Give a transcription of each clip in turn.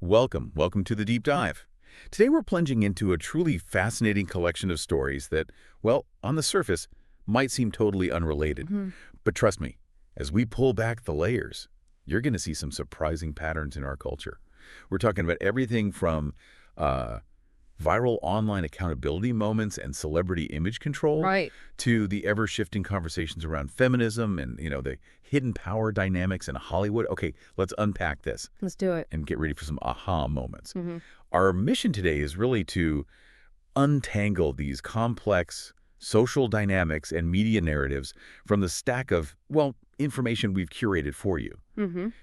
Welcome to the Deep Dive. Today we're plunging into a truly fascinating collection of stories that, well, on the surface, might seem totally unrelated. But trust me, as we pull back the layers, you're going to see some surprising patterns in our culture. We're talking about everything from viral online accountability moments and celebrity image control Right. to the ever-shifting conversations around feminism and, the hidden power dynamics in Hollywood. Okay, let's unpack this Let's do it. and get ready for some aha moments. Our mission today is really to untangle these complex social dynamics and media narratives from the stack of, well, information we've curated for you,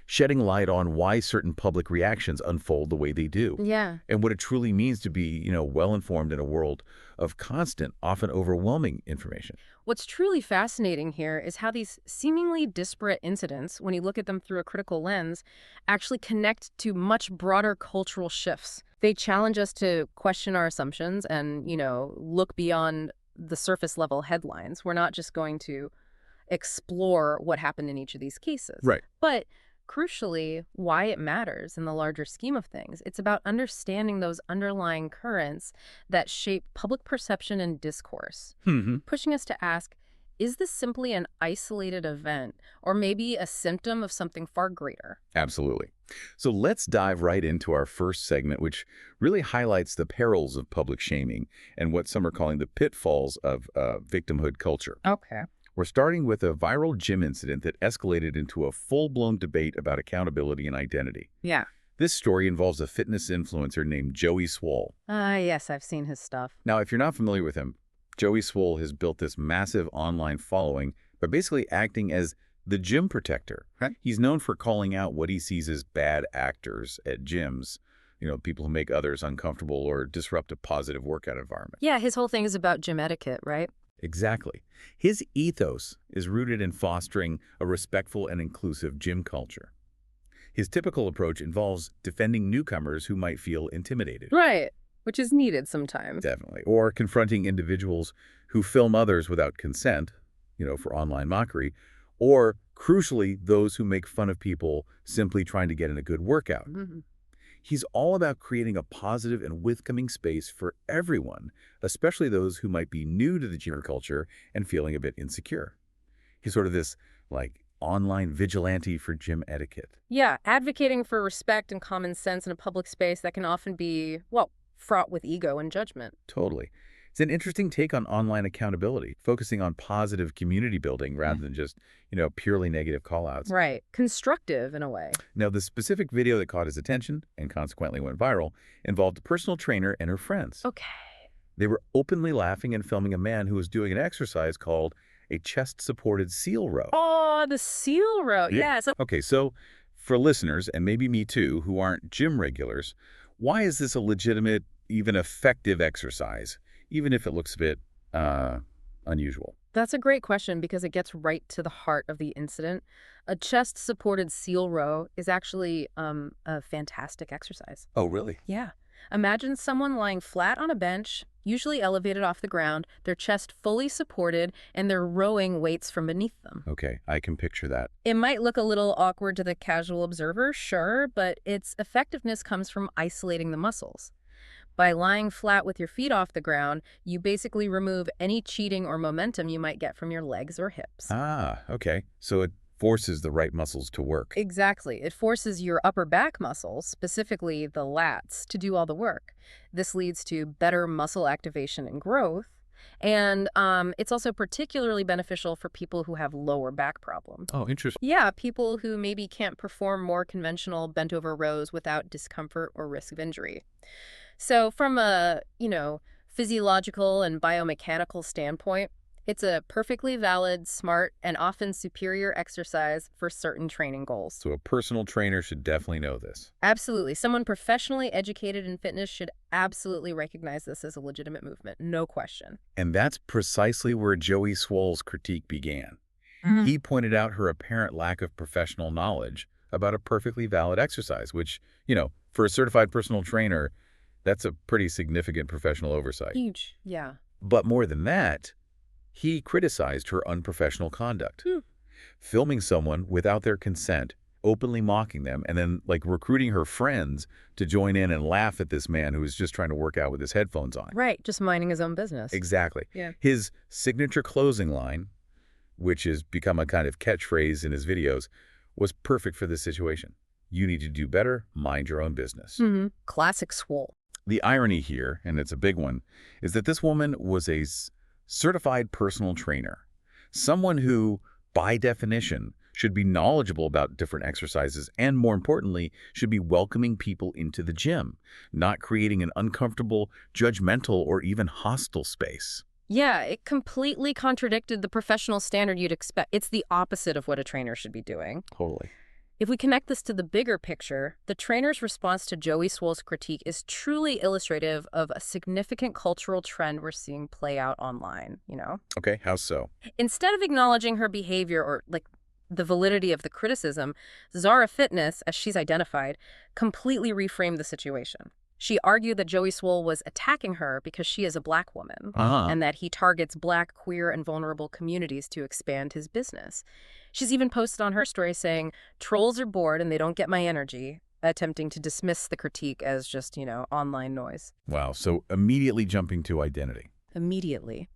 shedding light on why certain public reactions unfold the way they do, Yeah. and what it truly means to be, well-informed in a world of constant, often overwhelming information. What's truly fascinating here is how these seemingly disparate incidents, when you look at them through a critical lens, actually connect to much broader cultural shifts. They challenge us to question our assumptions and, look beyond the surface level headlines. We're not just going to explore what happened in each of these cases. Right. But crucially, why it matters in the larger scheme of things. It's about understanding those underlying currents that shape public perception and discourse, pushing us to ask, is this simply an isolated event or maybe a symptom of something far greater? Absolutely. So let's dive right into our first segment, which really highlights the perils of public shaming and what some are calling the pitfalls of victimhood culture. Okay. We're starting with a viral gym incident that escalated into a full-blown debate about accountability and identity. Yeah. This story involves a fitness influencer named Joey Swoll. Yes, I've seen his stuff. Now, if you're not familiar with him, Joey Swoll has built this massive online following by basically acting as the gym protector. Right. He's known for calling out what he sees as bad actors at gyms, people who make others uncomfortable or disrupt a positive workout environment. Yeah, his whole thing is about gym etiquette, right? Exactly. His ethos is rooted in fostering a respectful and inclusive gym culture. His typical approach involves defending newcomers who might feel intimidated. Right. Which is needed sometimes. Definitely. Or confronting individuals who film others without consent, for online mockery, or, crucially, those who make fun of people simply trying to get in a good workout. He's all about creating a positive and welcoming space for everyone, especially those who might be new to the gym culture and feeling a bit insecure. He's sort of this, online vigilante for gym etiquette. Yeah, advocating for respect and common sense in a public space that can often be, fraught with ego and judgment. Totally. It's an interesting take on online accountability, focusing on positive community building rather than just, purely negative call-outs. Right. Constructive in a way. Now, the specific video that caught his attention and consequently went viral involved a personal trainer and her friends. Okay. They were openly laughing and filming a man who was doing an exercise called a chest-supported seal row. Oh, the seal row. Yeah. Yes. Okay, so for listeners, and maybe me too, who aren't gym regulars, why is this a legitimate, even effective exercise, even if it looks a bit unusual? That's a great question because it gets right to the heart of the incident. A chest-supported seal row is actually a fantastic exercise. Oh, really? Yeah. Imagine someone lying flat on a bench, usually elevated off the ground, their chest fully supported, and they're rowing weights from beneath them. Okay, I can picture that. It might look a little awkward to the casual observer, sure, but its effectiveness comes from isolating the muscles. By lying flat with your feet off the ground, you basically remove any cheating or momentum you might get from your legs or hips. Ah, okay. So it forces the right muscles to work. Exactly. It forces your upper back muscles, specifically the lats, to do all the work. This leads to better muscle activation and growth. And it's also particularly beneficial for people who have lower back problems. Oh, interesting. Yeah, people who maybe can't perform more conventional bent-over rows without discomfort or risk of injury. So from a, physiological and biomechanical standpoint, it's a perfectly valid, smart, and often superior exercise for certain training goals. So a personal trainer should definitely know this. Absolutely. Someone professionally educated in fitness should absolutely recognize this as a legitimate movement. No question. And that's precisely where Joey Swoll's critique began. He pointed out her apparent lack of professional knowledge about a perfectly valid exercise, which, for a certified personal trainer, that's a pretty significant professional oversight. Huge, yeah. But more than that, he criticized her unprofessional conduct. Filming someone without their consent openly mocking them and then, like, recruiting her friends to join in and laugh at this man who was just trying to work out with his headphones on. Right, just minding his own business. Exactly. Yeah. His signature closing line, which has become a kind of catchphrase in his videos, was perfect for this situation. You need to do better, mind your own business. Classic swole. The irony here, and it's a big one, is that this woman was a certified personal trainer, someone who, by definition, should be knowledgeable about different exercises and, more importantly, should be welcoming people into the gym, not creating an uncomfortable, judgmental, or even hostile space. Yeah, it completely contradicted the professional standard you'd expect. It's the opposite of what a trainer should be doing. Totally. If we connect this to the bigger picture, the trainer's response to Joey Swole's critique is truly illustrative of a significant cultural trend we're seeing play out online, you know? Okay, how so? Instead of acknowledging her behavior or, like, the validity of the criticism, Zara Fitness, as she's identified, completely reframed the situation. She argued that Joey Swole was attacking her because she is a Black woman, and that he targets Black, queer, and vulnerable communities to expand his business. She's even posted on her story saying, "Trolls are bored and they don't get my energy," attempting to dismiss the critique as just, online noise. Wow, so immediately jumping to identity. Immediately.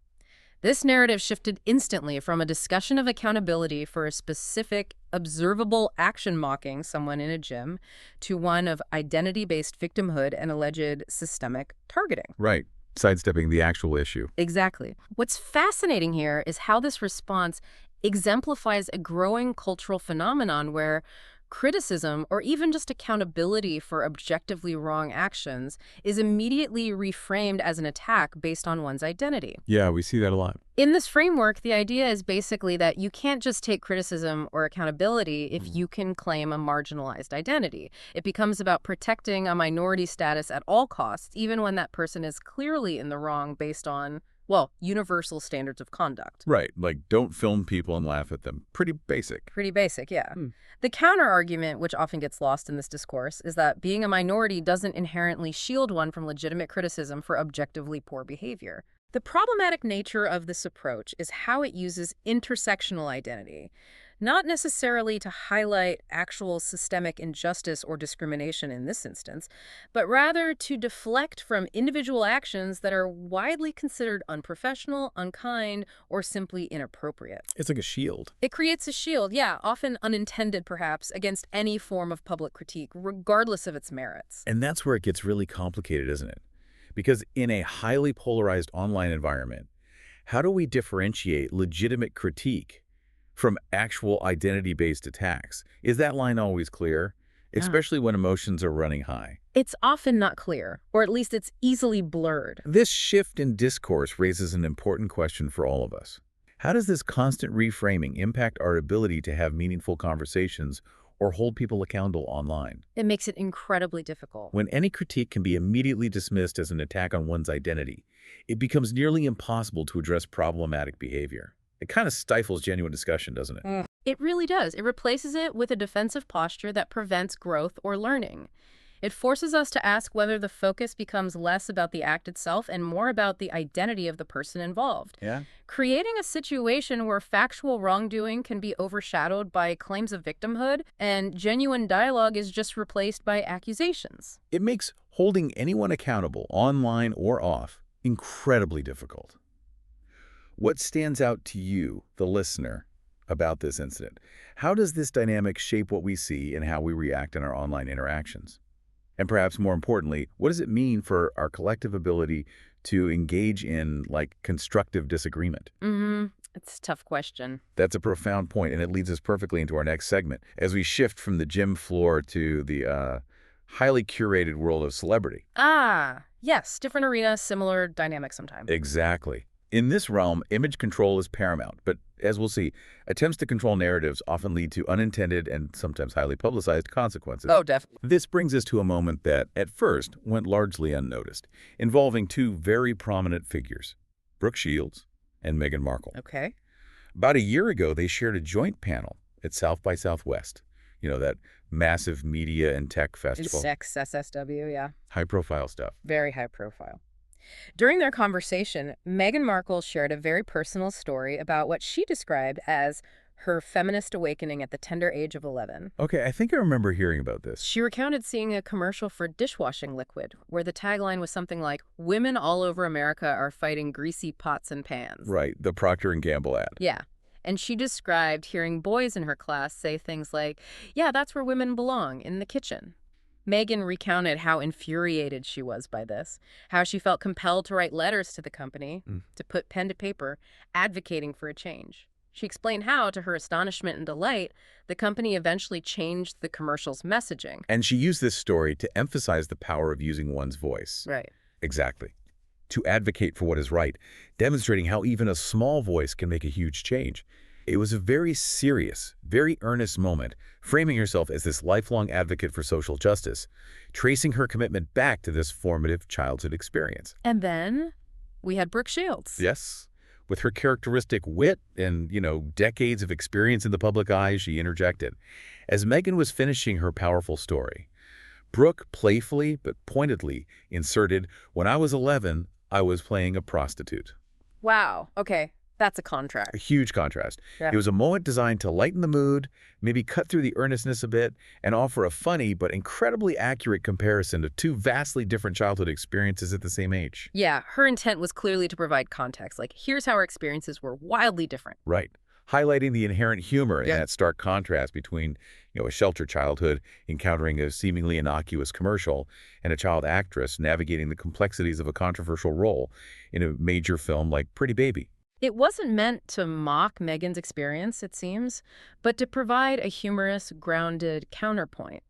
This narrative shifted instantly from a discussion of accountability for a specific, observable action mocking someone in a gym to one of identity-based victimhood and alleged systemic targeting. Right, sidestepping the actual issue. Exactly. What's fascinating here is how this response exemplifies a growing cultural phenomenon where criticism, or even just accountability for objectively wrong actions, is immediately reframed as an attack based on one's identity. Yeah, we see that a lot. In this framework, the idea is basically that you can't just take criticism or accountability if you can claim a marginalized identity. It becomes about protecting a minority status at all costs, even when that person is clearly in the wrong based on, well, universal standards of conduct. Right, like don't film people and laugh at them. Pretty basic. Pretty basic, yeah. The counter-argument, which often gets lost in this discourse, is that being a minority doesn't inherently shield one from legitimate criticism for objectively poor behavior. The problematic nature of this approach is how it uses intersectional identity, not necessarily to highlight actual systemic injustice or discrimination in this instance, but rather to deflect from individual actions that are widely considered unprofessional, unkind, or simply inappropriate. It's like a shield. It creates a shield, yeah, often unintended perhaps, against any form of public critique, regardless of its merits. And that's where it gets really complicated, isn't it? Because in a highly polarized online environment, how do we differentiate legitimate critique from actual identity-based attacks? Is that line always clear? Especially when emotions are running high. It's often not clear, or at least it's easily blurred. This shift in discourse raises an important question for all of us. How does this constant reframing impact our ability to have meaningful conversations or hold people accountable online? It makes it incredibly difficult. When any critique can be immediately dismissed as an attack on one's identity, it becomes nearly impossible to address problematic behavior. It kind of stifles genuine discussion, doesn't it? It really does. It replaces it with a defensive posture that prevents growth or learning. It forces us to ask whether the focus becomes less about the act itself and more about the identity of the person involved. Yeah. Creating a situation where factual wrongdoing can be overshadowed by claims of victimhood and genuine dialogue is just replaced by accusations. It makes holding anyone accountable, online or off, incredibly difficult. What stands out to you, the listener, about this incident? How does this dynamic shape what we see and how we react in our online interactions? And perhaps more importantly, what does it mean for our collective ability to engage in, like, constructive disagreement? It's a tough question. That's a profound point, and it leads us perfectly into our next segment as we shift from the gym floor to the highly curated world of celebrity. Ah, yes, different arena, similar dynamic sometimes. Exactly. In this realm, image control is paramount, but as we'll see, attempts to control narratives often lead to unintended and sometimes highly publicized consequences. Oh, definitely. This brings us to a moment that, at first, went largely unnoticed, involving two very prominent figures, Brooke Shields and Meghan Markle. Okay. About a year ago, they shared a joint panel at South by Southwest, that massive media and tech festival. Sex, SSW, yeah. High-profile stuff. Very high profile. During their conversation, Meghan Markle shared a very personal story about what she described as her feminist awakening at the tender age of 11. Okay, I think I remember hearing about this. She recounted seeing a commercial for dishwashing liquid where the tagline was something like, "Women all over America are fighting greasy pots and pans." Right, the Procter & Gamble ad. Yeah. And she described hearing boys in her class say things like, "Yeah, that's where women belong, in the kitchen." Meghan recounted how infuriated she was by this, how she felt compelled to write letters to the company, to put pen to paper, advocating for a change. She explained how, to her astonishment and delight, the company eventually changed the commercial's messaging. And she used this story to emphasize the power of using one's voice. Right. Exactly. To advocate for what is right, demonstrating how even a small voice can make a huge change. It was a very serious, very earnest moment, framing herself as this lifelong advocate for social justice, tracing her commitment back to this formative childhood experience. And then we had Brooke Shields. Yes. With her characteristic wit and, decades of experience in the public eye, she interjected. As Meghan was finishing her powerful story, Brooke playfully but pointedly inserted, "When I was 11, I was playing a prostitute." Wow. Okay. That's a contrast. A huge contrast. Yeah. It was a moment designed to lighten the mood, maybe cut through the earnestness a bit, and offer a funny but incredibly accurate comparison of two vastly different childhood experiences at the same age. Yeah, her intent was clearly to provide context. Like, here's how our experiences were wildly different. Right. Highlighting the inherent humor in that stark contrast between, a sheltered childhood encountering a seemingly innocuous commercial and a child actress navigating the complexities of a controversial role in a major film like Pretty Baby. It wasn't meant to mock Meghan's experience, it seems, but to provide a humorous, grounded counterpoint,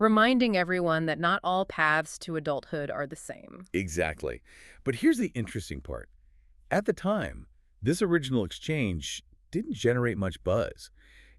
reminding everyone that not all paths to adulthood are the same. Exactly. But here's the interesting part. At the time, this original exchange didn't generate much buzz.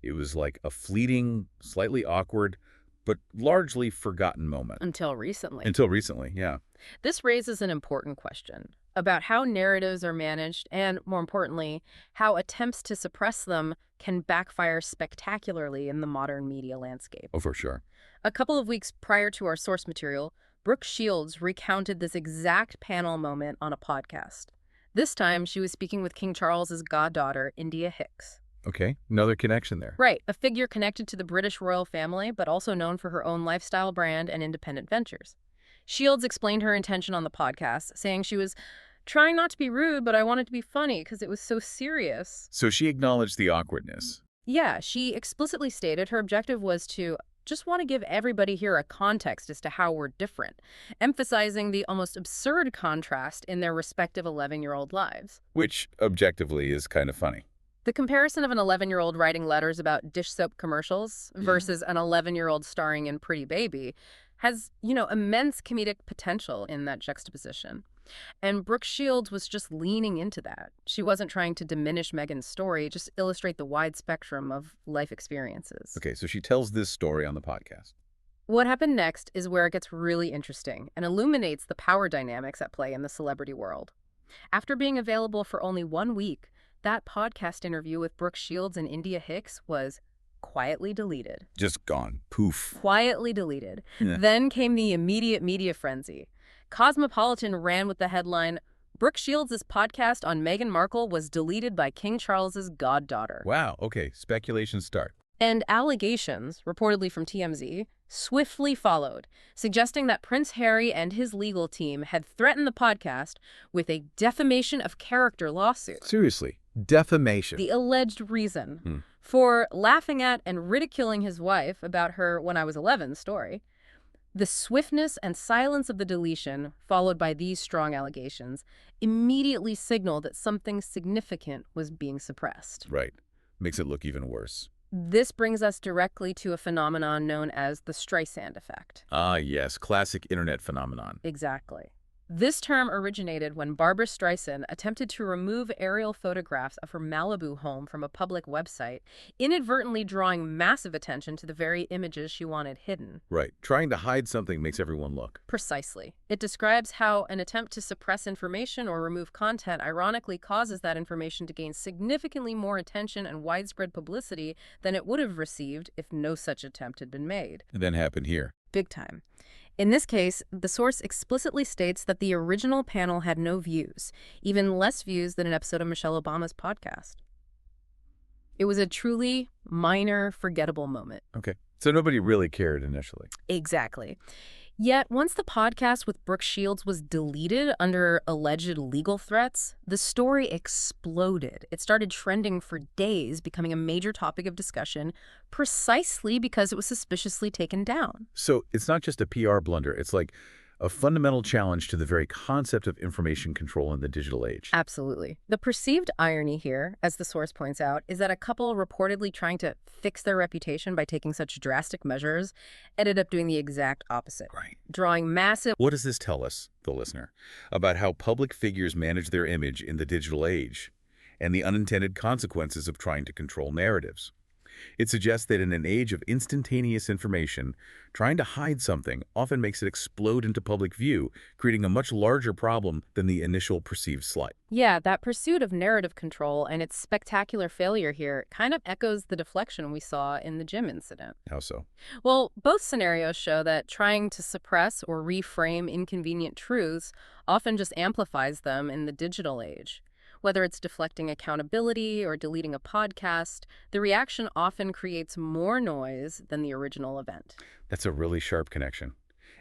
It was like a fleeting, slightly awkward, but largely forgotten moment. Until recently. Until recently, yeah. This raises an important question about how narratives are managed and, more importantly, how attempts to suppress them can backfire spectacularly in the modern media landscape. Oh, for sure. A couple of weeks prior to our source material, Brooke Shields recounted this exact panel moment on a podcast. This time, she was speaking with King Charles's goddaughter, India Hicks. Okay, another connection there. Right, a figure connected to the British royal family, but also known for her own lifestyle brand and independent ventures. Shields explained her intention on the podcast, saying she was trying not to be rude, but I wanted to be funny because it was so serious. So she acknowledged the awkwardness. Yeah, she explicitly stated her objective was to just want to give everybody here a context as to how we're different, emphasizing the almost absurd contrast in their respective 11-year-old lives. Which, objectively, is kind of funny. The comparison of an 11-year-old writing letters about dish soap commercials versus an 11-year-old starring in Pretty Baby has, immense comedic potential in that juxtaposition. And Brooke Shields was just leaning into that. She wasn't trying to diminish Meghan's story, just illustrate the wide spectrum of life experiences. Okay, so she tells this story on the podcast. What happened next is where it gets really interesting and illuminates the power dynamics at play in the celebrity world. After being available for only 1 week, that podcast interview with Brooke Shields and India Hicks was quietly deleted. Just gone. Poof. Quietly deleted. Yeah. Then came the immediate media frenzy. Cosmopolitan ran with the headline, "Brooke Shields' podcast on Meghan Markle was deleted by King Charles's goddaughter." Wow, okay, speculation start. And allegations, reportedly from TMZ, swiftly followed, suggesting that Prince Harry and his legal team had threatened the podcast with a defamation of character lawsuit. Seriously, defamation. The alleged reason for laughing at and ridiculing his wife about her "When I Was 11" story. The swiftness and silence of the deletion, followed by these strong allegations, immediately signaled that something significant was being suppressed. Right. Makes it look even worse. This brings us directly to a phenomenon known as the Streisand effect. Ah, yes, classic internet phenomenon. Exactly. This term originated when Barbra Streisand attempted to remove aerial photographs of her Malibu home from a public website, inadvertently drawing massive attention to the very images she wanted hidden. Right. Trying to hide something makes everyone look. Precisely. It describes how an attempt to suppress information or remove content ironically causes that information to gain significantly more attention and widespread publicity than it would have received if no such attempt had been made. And then happened here. Big time. In this case, the source explicitly states that the original panel had no views, even less views than an episode of Michelle Obama's podcast. It was a truly minor, forgettable moment. Okay. So nobody really cared initially. Exactly. Yet, once the podcast with Brooke Shields was deleted under alleged legal threats, the story exploded. It started trending for days, becoming a major topic of discussion precisely because it was suspiciously taken down. So it's not just a PR blunder. It's like a fundamental challenge to the very concept of information control in the digital age. Absolutely. The perceived irony here, as the source points out, is that a couple reportedly trying to fix their reputation by taking such drastic measures ended up doing the exact opposite. Right. Drawing massive... What does this tell us, the listener, about how public figures manage their image in the digital age and the unintended consequences of trying to control narratives? It suggests that in an age of instantaneous information, trying to hide something often makes it explode into public view, creating a much larger problem than the initial perceived slight. Yeah, that pursuit of narrative control and its spectacular failure here kind of echoes the deflection we saw in the gym incident. How so? Well, both scenarios show that trying to suppress or reframe inconvenient truths often just amplifies them in the digital age. Whether it's deflecting accountability or deleting a podcast, the reaction often creates more noise than the original event. That's a really sharp connection.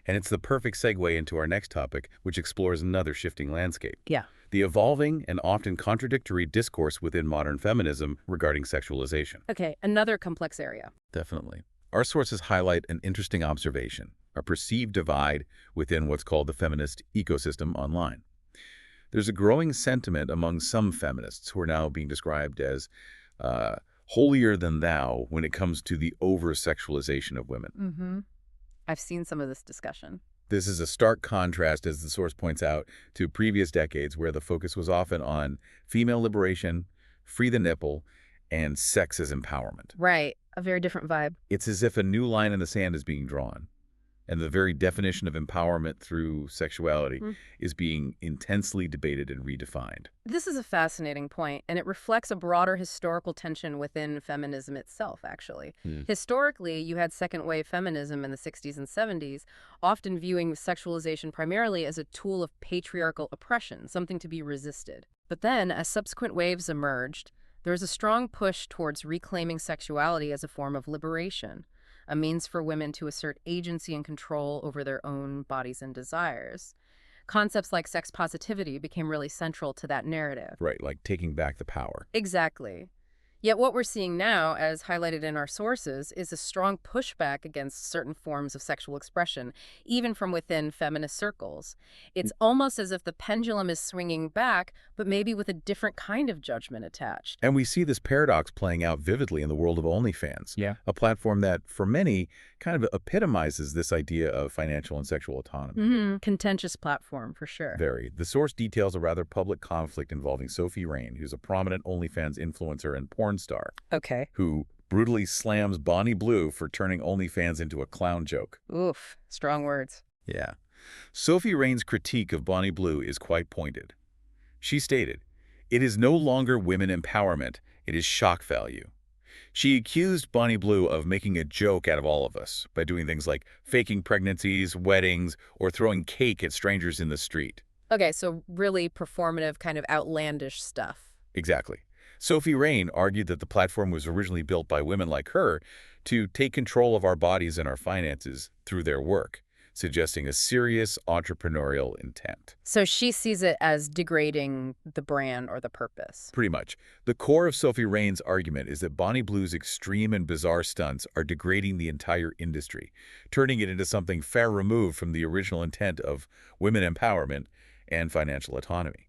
And it's the perfect segue into our next topic, which explores another shifting landscape. Yeah. The evolving and often contradictory discourse within modern feminism regarding sexualization. Okay, another complex area. Definitely. Our sources highlight an interesting observation, a perceived divide within what's called the feminist ecosystem online. There's a growing sentiment among some feminists who are now being described as holier than thou when it comes to the over-sexualization of women. I've seen some of this discussion. This is a stark contrast, as the source points out, to previous decades where the focus was often on female liberation, free the nipple, and sex as empowerment. Right. A very different vibe. It's as if a new line in the sand is being drawn, and the very definition of empowerment through sexuality is being intensely debated and redefined. This is a fascinating point, and it reflects a broader historical tension within feminism itself, actually. Historically, you had second-wave feminism in the 60s and 70s, often viewing sexualization primarily as a tool of patriarchal oppression, something to be resisted. But then, as subsequent waves emerged, there was a strong push towards reclaiming sexuality as a form of liberation, a means for women to assert agency and control over their own bodies and desires. Concepts like sex positivity became really central to that narrative. Right, like taking back the power. Exactly. Yet what we're seeing now, as highlighted in our sources, is a strong pushback against certain forms of sexual expression, even from within feminist circles. It's almost as if the pendulum is swinging back, but maybe with a different kind of judgment attached. And we see this paradox playing out vividly in the world of OnlyFans, a platform that, for many, kind of epitomizes this idea of financial and sexual autonomy. Contentious platform, for sure. Very. The source details a rather public conflict involving Sophie Rain, who's a prominent OnlyFans influencer and porn star. Okay. Who brutally slams Bonnie Blue for turning OnlyFans into a clown joke. Oof. Strong words. Yeah. Sophie Rain's critique of Bonnie Blue is quite pointed. She stated, "It is no longer women empowerment, it is shock value." She accused Bonnie Blue of making a joke out of all of us by doing things like faking pregnancies, weddings, or throwing cake at strangers in the street. Okay, so really performative, kind of outlandish stuff. Exactly. Sophie Rain argued that the platform was originally built by women like her to take control of our bodies and our finances through their work, suggesting a serious entrepreneurial intent. So she sees it as degrading the brand or the purpose. Pretty much. The core of Sophie Rain's argument is that Bonnie Blue's extreme and bizarre stunts are degrading the entire industry, turning it into something far removed from the original intent of women empowerment and financial autonomy.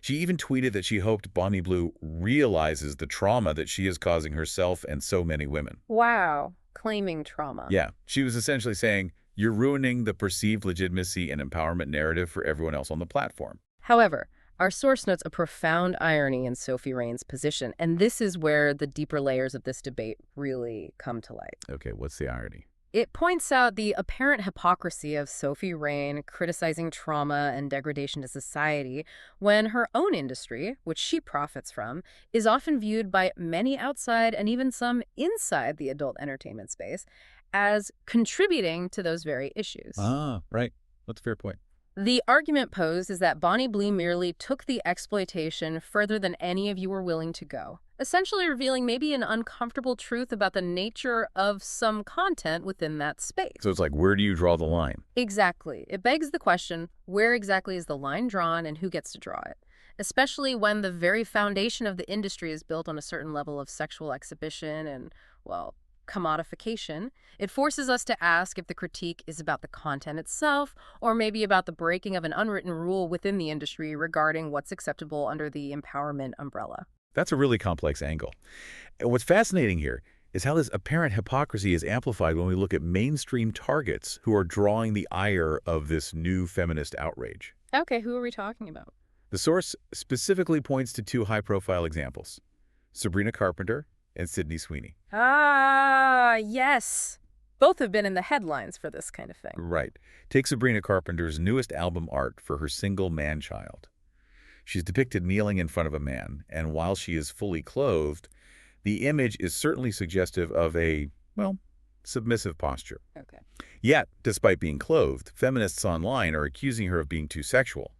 She even tweeted that she hoped Bonnie Blue realizes the trauma that she is causing herself and so many women. Wow. Claiming trauma. Yeah. She was essentially saying, you're ruining the perceived legitimacy and empowerment narrative for everyone else on the platform. However, our source notes a profound irony in Sophie Rain's position, and this is where the deeper layers of this debate really come to light. Okay, what's the irony? It points out the apparent hypocrisy of Sophie Rain criticizing trauma and degradation to society when her own industry, which she profits from, is often viewed by many outside and even some inside the adult entertainment space as contributing to those very issues. Ah, right. That's a fair point. The argument posed is that Bonnie Blue merely took the exploitation further than any of you were willing to go, essentially revealing maybe an uncomfortable truth about the nature of some content within that space. So it's like, where do you draw the line? Exactly. It begs the question, where exactly is the line drawn and who gets to draw it? Especially when the very foundation of the industry is built on a certain level of sexual exhibition and, well, commodification. It forces us to ask if the critique is about the content itself or maybe about the breaking of an unwritten rule within the industry regarding what's acceptable under the empowerment umbrella. That's a really complex angle. And what's fascinating here is how this apparent hypocrisy is amplified when we look at mainstream targets who are drawing the ire of this new feminist outrage. Okay, who are we talking about? The source specifically points to two high-profile examples, Sabrina Carpenter and Sydney Sweeney. Ah, yes. Both have been in the headlines for this kind of thing. Right. Take Sabrina Carpenter's newest album art for her single man-child. She's depicted kneeling in front of a man, and while she is fully clothed, the image is certainly suggestive of a, well, submissive posture. Okay. Yet, despite being clothed, feminists online are accusing her of being too sexual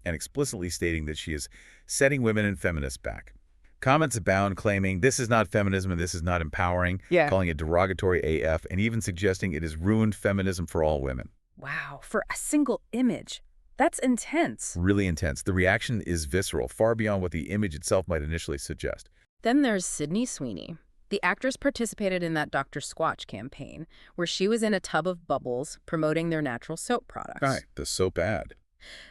and explicitly stating that she is setting women and feminists back. Comments abound claiming this is not feminism and this is not empowering, calling it derogatory AF, and even suggesting it has ruined feminism for all women. Wow, for a single image. That's intense. Really intense. The reaction is visceral, far beyond what the image itself might initially suggest. Then there's Sydney Sweeney. The actress participated in that Dr. Squatch campaign, where she was in a tub of bubbles promoting their natural soap products. Right, the soap ad.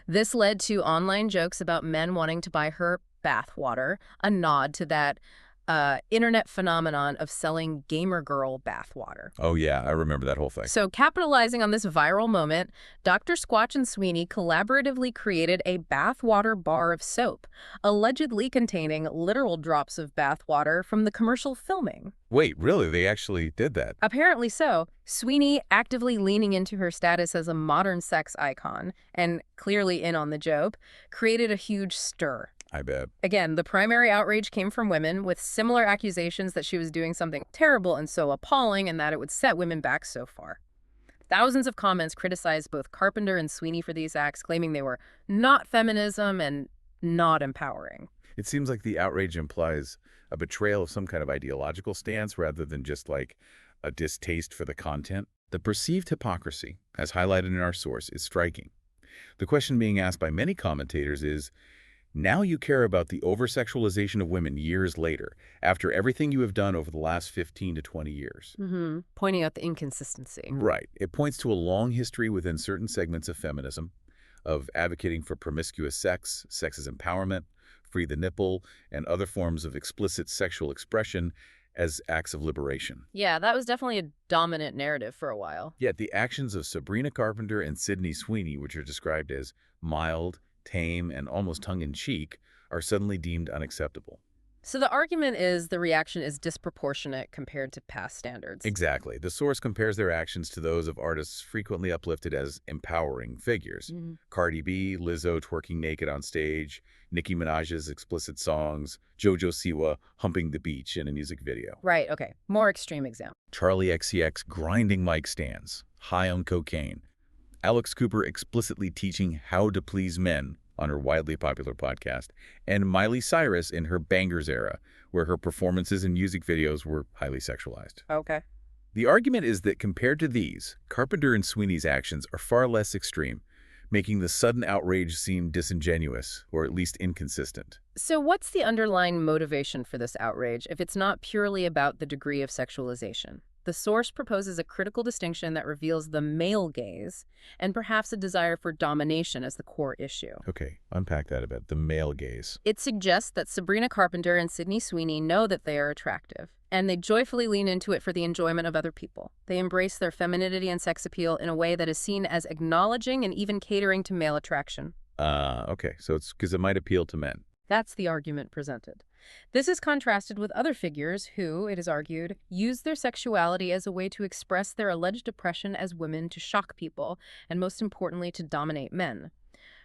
This led to online jokes about men wanting to buy her bath water, a nod to that internet phenomenon of selling gamer girl bath water. Oh yeah, I remember that whole thing. So capitalizing on this viral moment, Dr. Squatch and Sweeney collaboratively created a bathwater bar of soap, allegedly containing literal drops of bathwater from the commercial filming. Wait, really? They actually did that? Apparently so. Sweeney, actively leaning into her status as a modern sex icon, and clearly in on the joke, created a huge stir. I bet. Again, the primary outrage came from women, with similar accusations that she was doing something terrible and so appalling and that it would set women back so far. Thousands of comments criticized both Carpenter and Sweeney for these acts, claiming they were not feminism and not empowering. It seems like the outrage implies a betrayal of some kind of ideological stance rather than just like a distaste for the content. The perceived hypocrisy, as highlighted in our source, is striking. The question being asked by many commentators is, now you care about the over-sexualization of women years later, after everything you have done over the last 15 to 20 years. Pointing out the inconsistency. Right. It points to a long history within certain segments of feminism, of advocating for promiscuous sex, sex's empowerment, free the nipple, and other forms of explicit sexual expression as acts of liberation. Yeah, that was definitely a dominant narrative for a while. Yet the actions of Sabrina Carpenter and Sydney Sweeney, which are described as mild, tame, and almost tongue-in-cheek, are suddenly deemed unacceptable. So the argument is the reaction is disproportionate compared to past standards. Exactly. The source compares their actions to those of artists frequently uplifted as empowering figures. Cardi B, Lizzo twerking naked on stage, Nicki Minaj's explicit songs, JoJo Siwa humping the beach in a music video. Right, okay. More extreme example. Charlie XCX grinding mic stands, high on cocaine. Alex Cooper explicitly teaching how to please men on her widely popular podcast, and Miley Cyrus in her Bangers era, where her performances in music videos were highly sexualized. Okay. The argument is that compared to these, Carpenter and Sweeney's actions are far less extreme, making the sudden outrage seem disingenuous, or at least inconsistent. So what's the underlying motivation for this outrage if it's not purely about the degree of sexualization? The source proposes a critical distinction that reveals the male gaze and perhaps a desire for domination as the core issue. Okay, unpack that a bit. The male gaze. It suggests that Sabrina Carpenter and Sydney Sweeney know that they are attractive, and they joyfully lean into it for the enjoyment of other people. They embrace their femininity and sex appeal in a way that is seen as acknowledging and even catering to male attraction. Okay, so it's because it might appeal to men. That's the argument presented. This is contrasted with other figures who, it is argued, use their sexuality as a way to express their alleged oppression as women to shock people, and most importantly, to dominate men.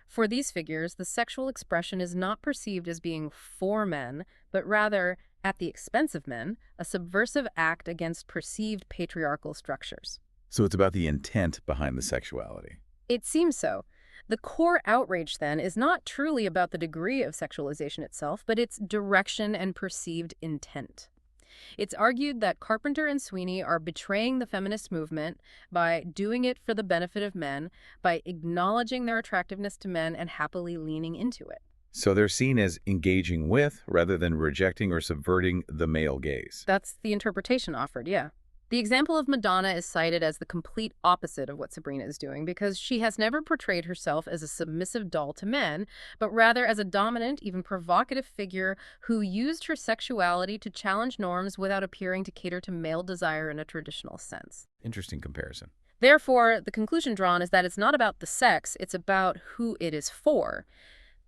For these figures, the sexual expression is not perceived as being for men, but rather, at the expense of men, a subversive act against perceived patriarchal structures. So it's about the intent behind the sexuality. It seems so. The core outrage, then, is not truly about the degree of sexualization itself, but its direction and perceived intent. It's argued that Carpenter and Sweeney are betraying the feminist movement by doing it for the benefit of men, by acknowledging their attractiveness to men and happily leaning into it. So they're seen as engaging with, rather than rejecting or subverting, the male gaze. That's the interpretation offered, yeah. The example of Madonna is cited as the complete opposite of what Sabrina is doing because she has never portrayed herself as a submissive doll to men, but rather as a dominant, even provocative figure who used her sexuality to challenge norms without appearing to cater to male desire in a traditional sense. Interesting comparison. Therefore, the conclusion drawn is that it's not about the sex, it's about who it is for.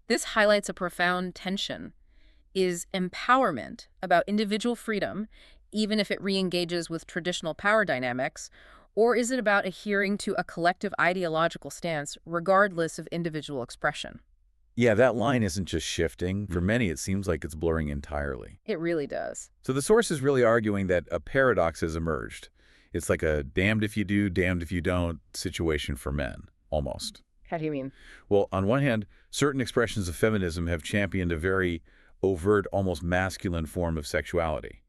This highlights a profound tension. Is empowerment about individual freedom, even if it re-engages with traditional power dynamics, or is it about adhering to a collective ideological stance regardless of individual expression? Yeah, that line isn't just shifting. For many, it seems like it's blurring entirely. It really does. So the source is really arguing that a paradox has emerged. It's like a damned if you do, damned if you don't situation for men, almost. How do you mean? Well, on one hand, certain expressions of feminism have championed a very overt, almost masculine form of sexuality.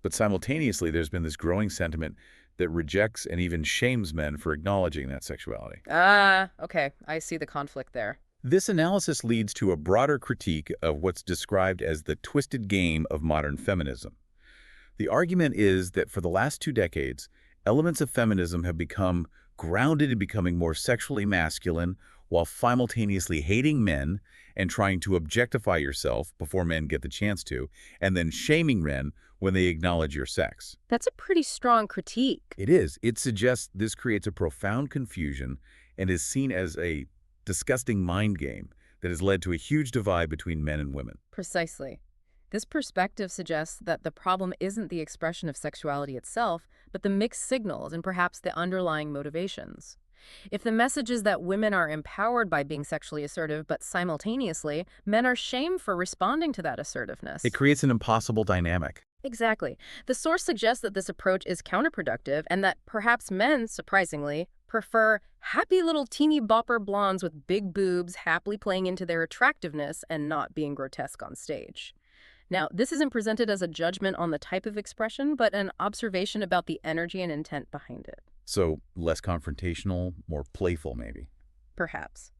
But simultaneously, there's been this growing sentiment that rejects and even shames men for acknowledging that sexuality. Okay. I see the conflict there. This analysis leads to a broader critique of what's described as the twisted game of modern feminism. The argument is that for the last 2 decades, elements of feminism have become grounded in becoming more sexually masculine while simultaneously hating men and trying to objectify yourself before men get the chance to, and then shaming men when they acknowledge your sex. That's a pretty strong critique. It is. It suggests this creates a profound confusion and is seen as a disgusting mind game that has led to a huge divide between men and women. Precisely. This perspective suggests that the problem isn't the expression of sexuality itself, but the mixed signals and perhaps the underlying motivations. If the message is that women are empowered by being sexually assertive, but simultaneously, men are shamed for responding to that assertiveness. It creates an impossible dynamic. Exactly. The source suggests that this approach is counterproductive and that perhaps men, surprisingly, prefer happy little teeny bopper blondes with big boobs happily playing into their attractiveness and not being grotesque on stage. Now, this isn't presented as a judgment on the type of expression, but an observation about the energy and intent behind it. So less confrontational, more playful maybe. Perhaps.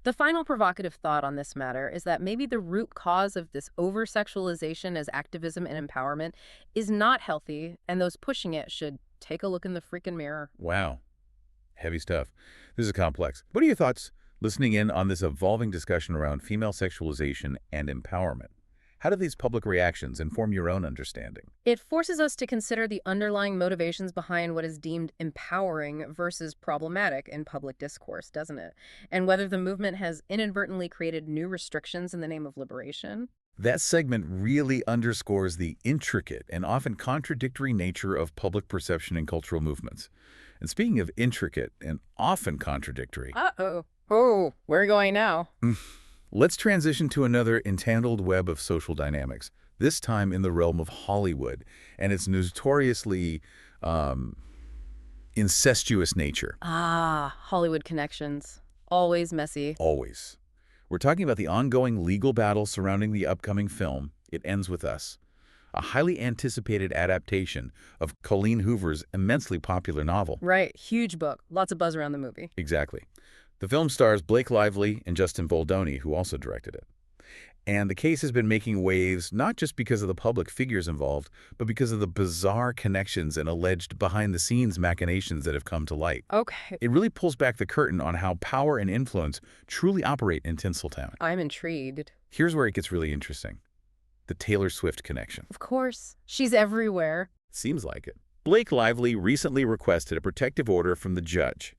The final provocative thought on this matter is that maybe the root cause of this over-sexualization as activism and empowerment is not healthy, and those pushing it should take a look in the freaking mirror. Wow. Heavy stuff. This is complex. What are your thoughts listening in on this evolving discussion around female sexualization and empowerment? How do these public reactions inform your own understanding? It forces us to consider the underlying motivations behind what is deemed empowering versus problematic in public discourse, doesn't it? And whether the movement has inadvertently created new restrictions in the name of liberation. That segment really underscores the intricate and often contradictory nature of public perception and cultural movements. And speaking of intricate and often contradictory... Oh, where are we going now? Let's transition to another entangled web of social dynamics, this time in the realm of Hollywood and its notoriously incestuous nature. Hollywood connections. Always messy. Always. We're talking about the ongoing legal battle surrounding the upcoming film, It Ends With Us, a highly anticipated adaptation of Colleen Hoover's immensely popular novel. Right. Huge book. Lots of buzz around the movie. Exactly. The film stars Blake Lively and Justin Baldoni, who also directed it. And the case has been making waves not just because of the public figures involved, but because of the bizarre connections and alleged behind-the-scenes machinations that have come to light. Okay. It really pulls back the curtain on how power and influence truly operate in Tinseltown. I'm intrigued. Here's where it gets really interesting. The Taylor Swift connection. Of course. She's everywhere. Seems like it. Blake Lively recently requested a protective order from the judge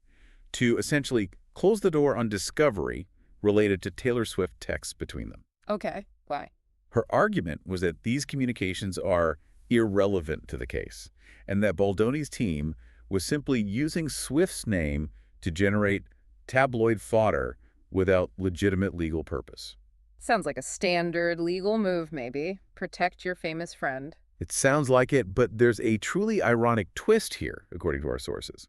to essentially close the door on discovery related to Taylor Swift texts between them. Okay. Why? Her argument was that these communications are irrelevant to the case, and that Baldoni's team was simply using Swift's name to generate tabloid fodder without legitimate legal purpose. Sounds like a standard legal move, maybe. Protect your famous friend. It sounds like it, but there's a truly ironic twist here, according to our sources.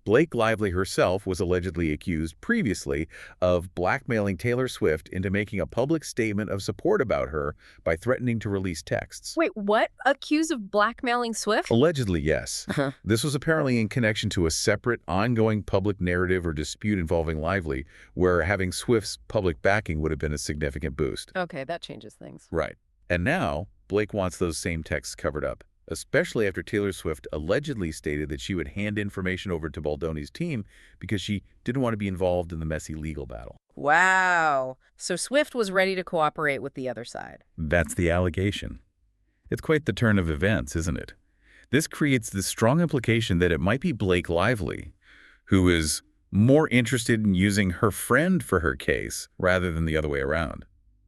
Blake Lively herself was allegedly accused previously of blackmailing Taylor Swift into making a public statement of support about her by threatening to release texts. Wait, what? Accused of blackmailing Swift? Allegedly, yes. This was apparently in connection to a separate, ongoing public narrative or dispute involving Lively, where having Swift's public backing would have been a significant boost. Okay, that changes things. Right. And now, Blake wants those same texts covered up, especially after Taylor Swift allegedly stated that she would hand information over to Baldoni's team because she didn't want to be involved in the messy legal battle. Wow. So Swift was ready to cooperate with the other side. That's the allegation. It's quite the turn of events, isn't it? This creates the strong implication that it might be Blake Lively, who is more interested in using her friend for her case rather than the other way around.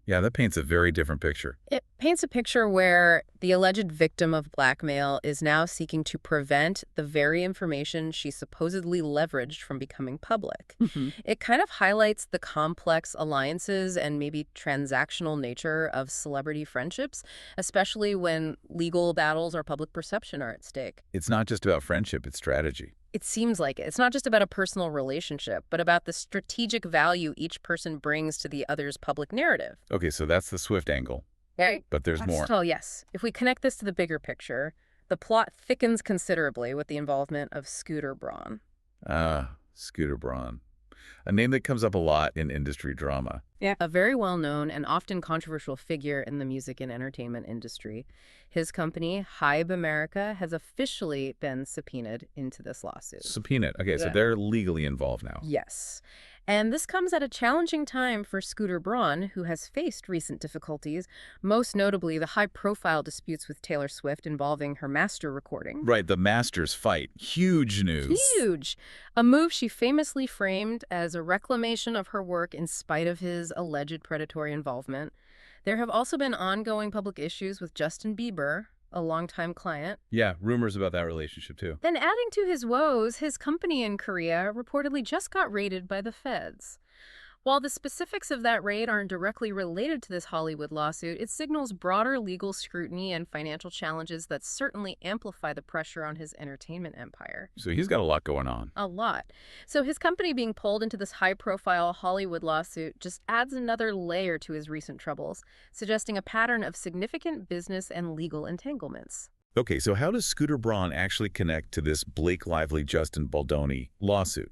Yeah, that paints a very different picture. It paints a picture where the alleged victim of blackmail is now seeking to prevent the very information she supposedly leveraged from becoming public. It kind of highlights the complex alliances and maybe transactional nature of celebrity friendships, especially when legal battles or public perception are at stake. It's not just about friendship, it's strategy. It seems like it. It's not just about a personal relationship, but about the strategic value each person brings to the other's public narrative. Okay, so that's the Swift angle. Right. But there's more. Oh, yes. If we connect this to the bigger picture, the plot thickens considerably with the involvement of Scooter Braun. Scooter Braun. A name that comes up a lot in industry drama. Yeah. A very well-known and often controversial figure in the music and entertainment industry. His company, Hybe America, has officially been subpoenaed into this lawsuit. Subpoenaed. Okay, so they're legally involved now. Yes. And this comes at a challenging time for Scooter Braun, who has faced recent difficulties, most notably the high-profile disputes with Taylor Swift involving her master recording. Right, the Masters fight. Huge news. Huge. A move she famously framed as a reclamation of her work in spite of his alleged predatory involvement. There have also been ongoing public issues with Justin Bieber, a longtime client. Yeah, rumors about that relationship, too. Then adding to his woes, his company in Korea reportedly just got raided by the feds. While the specifics of that raid aren't directly related to this Hollywood lawsuit, it signals broader legal scrutiny and financial challenges that certainly amplify the pressure on his entertainment empire. So he's got a lot going on. A lot. So his company being pulled into this high-profile Hollywood lawsuit just adds another layer to his recent troubles, suggesting a pattern of significant business and legal entanglements. Okay, so how does Scooter Braun actually connect to this Blake Lively-Justin Baldoni lawsuit?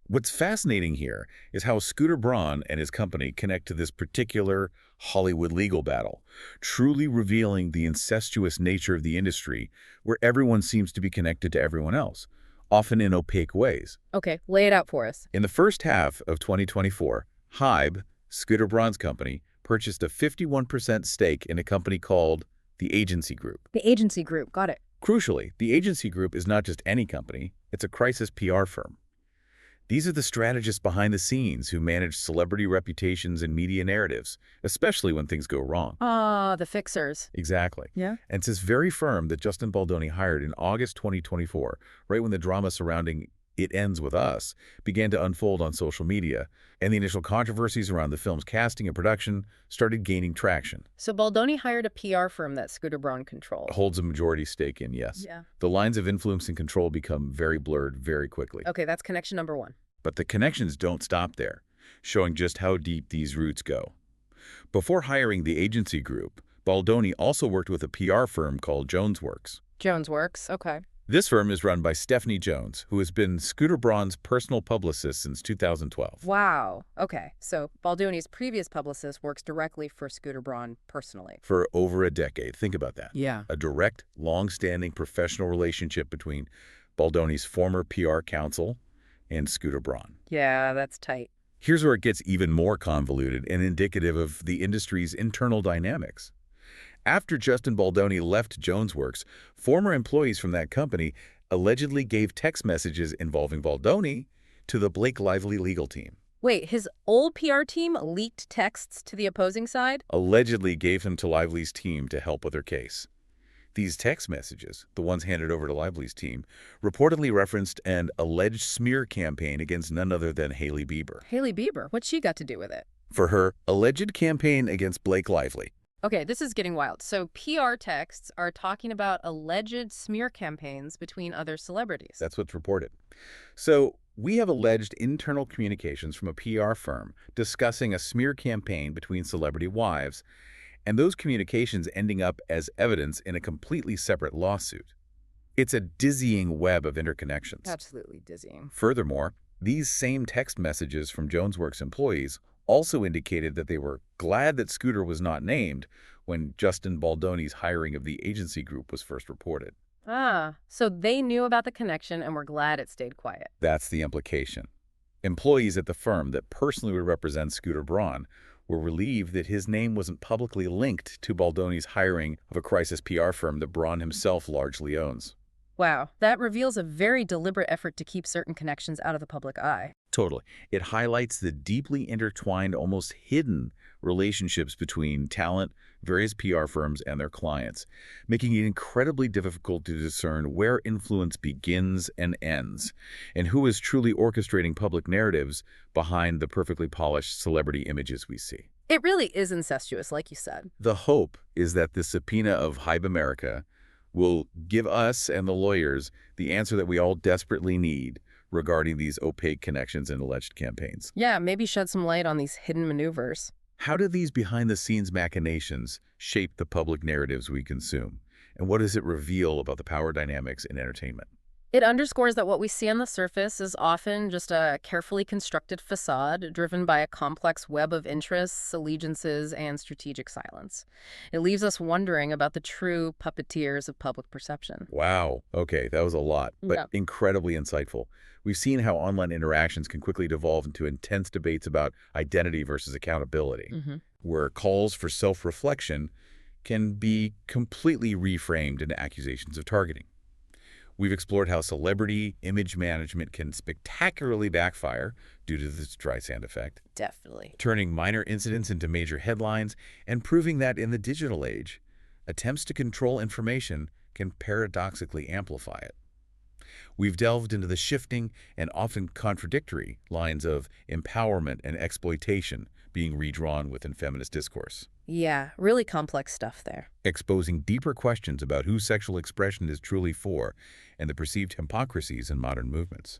What's fascinating here is how Scooter Braun and his company connect to this particular Hollywood legal battle, truly revealing the incestuous nature of the industry where everyone seems to be connected to everyone else, often in opaque ways. Okay, lay it out for us. In the first half of 2024, Hybe, Scooter Braun's company, purchased a 51% stake in a company called the Agency Group. The Agency Group, got it. Crucially, the Agency Group is not just any company, it's a crisis PR firm. These are the strategists behind the scenes who manage celebrity reputations and media narratives, especially when things go wrong. The fixers. Exactly. Yeah. And it's this very firm that Justin Baldoni hired in August 2024, right when the drama surrounding It Ends With Us began to unfold on social media, and the initial controversies around the film's casting and production started gaining traction. So Baldoni hired a PR firm that Scooter Braun controlled. Holds a majority stake in, yes. Yeah. The lines of influence and control become very blurred very quickly. Okay, that's connection number one. But the connections don't stop there, showing just how deep these roots go. Before hiring the Agency Group, Baldoni also worked with a PR firm called JonesWorks. JonesWorks, okay. This firm is run by Stephanie Jones, who has been Scooter Braun's personal publicist since 2012. Wow. Okay, so Baldoni's previous publicist works directly for Scooter Braun personally. For over a decade. Think about that. Yeah. A direct, long-standing professional relationship between Baldoni's former PR counsel and Scooter Braun. Yeah, that's tight. Here's where it gets even more convoluted and indicative of the industry's internal dynamics. After Justin Baldoni left JonesWorks, former employees from that company allegedly gave text messages involving Baldoni to the Blake Lively legal team. Wait, his old PR team leaked texts to the opposing side? Allegedly gave them to Lively's team to help with her case. These text messages, the ones handed over to Lively's team, reportedly referenced an alleged smear campaign against none other than Hailey Bieber. Hailey Bieber? What's she got to do with it? For her alleged campaign against Blake Lively, Okay, this is getting wild. So PR texts are talking about alleged smear campaigns between other celebrities. That's what's reported. So we have alleged internal communications from a PR firm discussing a smear campaign between celebrity wives, and those communications ending up as evidence in a completely separate lawsuit. It's a dizzying web of interconnections. Absolutely dizzying. Furthermore, these same text messages from JonesWorks employees also indicated that they were glad that Scooter was not named when Justin Baldoni's hiring of the agency group was first reported. Ah, so they knew about the connection and were glad it stayed quiet. That's the implication. Employees at the firm that personally would represent Scooter Braun were relieved that his name wasn't publicly linked to Baldoni's hiring of a crisis PR firm that Braun himself largely owns. Wow, that reveals a very deliberate effort to keep certain connections out of the public eye. Totally. It highlights the deeply intertwined, almost hidden relationships between talent, various PR firms, and their clients, making it incredibly difficult to discern where influence begins and ends, and who is truly orchestrating public narratives behind the perfectly polished celebrity images we see. It really is incestuous, like you said. The hope is that the subpoena of Hype America will give us and the lawyers the answer that we all desperately need regarding these opaque connections and alleged campaigns. Yeah, maybe shed some light on these hidden maneuvers. How do these behind-the-scenes machinations shape the public narratives we consume? And what does it reveal about the power dynamics in entertainment? It underscores that what we see on the surface is often just a carefully constructed facade driven by a complex web of interests, allegiances, and strategic silence. It leaves us wondering about the true puppeteers of public perception. Wow. Okay, that was a lot, but Yeah. incredibly insightful. We've seen how online interactions can quickly devolve into intense debates about identity versus accountability, where calls for self-reflection can be completely reframed into accusations of targeting. We've explored how celebrity image management can spectacularly backfire due to the Streisand effect, Definitely. turning minor incidents into major headlines and proving that in the digital age, attempts to control information can paradoxically amplify it. We've delved into the shifting and often contradictory lines of empowerment and exploitation being redrawn within feminist discourse, Yeah, really complex stuff there. exposing deeper questions about who sexual expression is truly for and the perceived hypocrisies in modern movements.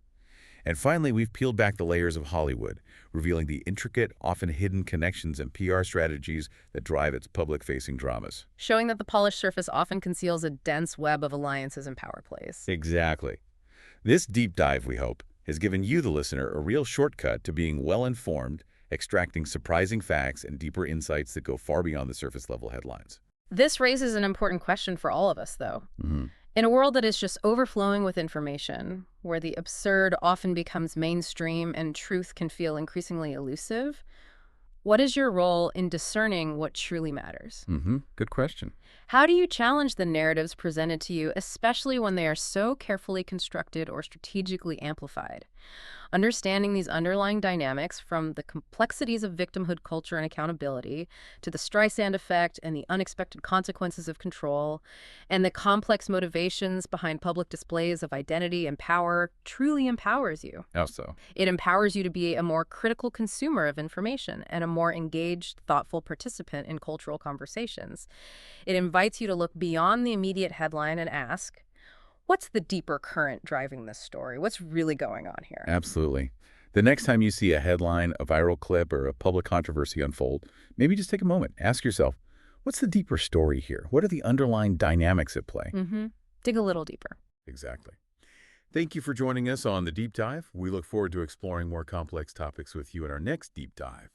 And finally, we've peeled back the layers of Hollywood, revealing the intricate, often hidden connections and PR strategies that drive its public-facing dramas. Showing that the polished surface often conceals a dense web of alliances and power plays. Exactly. This deep dive, we hope, has given you, the listener, a real shortcut to being well-informed, extracting surprising facts and deeper insights that go far beyond the surface-level headlines. This raises an important question for all of us, though. In a world that is just overflowing with information, where the absurd often becomes mainstream and truth can feel increasingly elusive, what is your role in discerning what truly matters? Good question. How do you challenge the narratives presented to you, especially when they are so carefully constructed or strategically amplified? Understanding these underlying dynamics, from the complexities of victimhood culture and accountability to the Streisand effect and the unexpected consequences of control, and the complex motivations behind public displays of identity and power, truly empowers you. How so? It empowers you to be a more critical consumer of information and a more engaged, thoughtful participant in cultural conversations. It invites you to look beyond the immediate headline and ask, what's the deeper current driving this story? What's really going on here? Absolutely. The next time you see a headline, a viral clip, or a public controversy unfold, maybe just take a moment. Ask yourself, what's the deeper story here? What are the underlying dynamics at play? Dig a little deeper. Exactly. Thank you for joining us on The Deep Dive. We look forward to exploring more complex topics with you in our next Deep Dive.